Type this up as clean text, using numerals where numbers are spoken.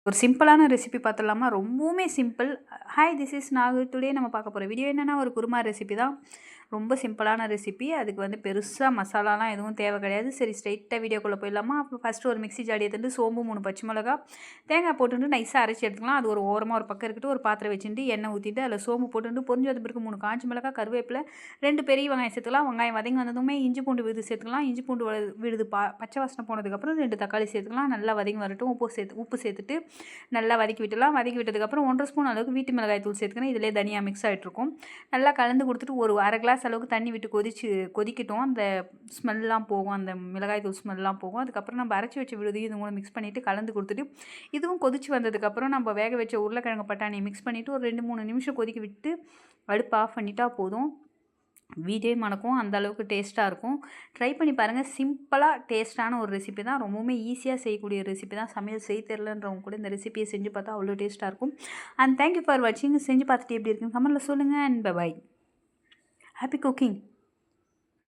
ஒரு சிம்பிளான ரெசிபி பார்த்துடலாமா? ரொம்பவுமே simple. Hi, this is Nagu. Today நம்ம பார்க்க போகிற வீடியோ என்னென்னா ஒரு குருமா ரெசிபி தான். ரொம்ப சிம்பிளான ரெசிபி. அதுக்கு வந்து பெருசாக மசாலாலாம் எதுவும் தேவை கிடையாது. சரி, ஸ்ட்ரைட்டாக வீடியோக்குள்ளே போயிடலாமா? அப்போ ஃபஸ்ட்டு ஒரு மிக்ஸி ஜாடி எடுத்துட்டு சோம்பு, 3 பச்சை மிளகா, தேங்காய் போட்டுட்டு நைஸாக அரைச்சி எடுத்துக்கலாம். அது ஒரு ஓரமாக ஒரு பக்கம் இருக்கட்டும். ஒரு பாத்திரம் வச்சுட்டு எண்ணெய் ஊற்றிட்டு அதில் சோம்பு போட்டுட்டு பொரிஞ்சது பிறகு 3 காஞ்ச மிளகா, கருவேப்பிலை, 2 பெரிய வெங்காயம் சேர்த்துக்கலாம். வெங்காயம் வதங்கி வந்ததுமே இஞ்சி பூண்டு விழுது சேர்த்துக்கலாம். இஞ்சி பூண்டு விழுது பச்சை வாசனை போனதுக்கப்புறம் 2 தக்காளி சேர்த்துக்கலாம். நல்லா வதங்கி வரட்டும். உப்பு சேர்த்துட்டு நல்லா வதக்கி விட்டுலாம். வதக்கி விட்டதுக்கப்புறம் 1 1/2 ஸ்பூன் அளவுக்கு வீட்டு மிளகாய் தூள் சேர்த்துக்கணும். இதிலே தனியா மிக்ஸ் ஆகிட்ருக்கும். நல்லா கலந்து கொடுத்துட்டு ஒரு அரை கிளாஸ் அளவுக்கு தண்ணி விட்டு கொதிக்கட்டும். அந்த ஸ்மெல்லாம் போகும், அந்த மிளகாய் தூள் ஸ்மெல்லாம் போகும். அதுக்கப்புறம் நம்ம அரைச்சி வச்ச விழுதையும் இது கூட மிக்ஸ் பண்ணிவிட்டு கலந்து கொடுத்துட்டு இதுவும் கொதிச்சு வந்ததுக்கப்புறம் நம்ம வேக வச்ச உருளைக்கிழங்கு பட்டாணியை மிக்ஸ் பண்ணிவிட்டு ஒரு 2-3 நிமிஷம் கொதிக்க விட்டு அடுப்பு ஆஃப் பண்ணிட்டா போதும். வீடே மணக்கும், அந்த அளவுக்கு டேஸ்ட்டாக இருக்கும். ட்ரை பண்ணி பாருங்கள். சிம்பிளாக டேஸ்ட்டான ஒரு ரெசிபி தான். ரொம்பவுமே ஈஸியாக செய்யக்கூடிய ரெசிபி தான். சமையல் செய்ய தெரிலன்றவங்க கூட இந்த ரெசிபியை செஞ்சு பார்த்தா அவ்வளோ டேஸ்ட்டாக இருக்கும். அண்ட் தேங்க்யூ ஃபார் வாட்சிங். செஞ்சு பார்த்துட்டு எப்படி இருக்குன்னு கமெண்ட்டில் சொல்லுங்கள். And bye. Happy cooking.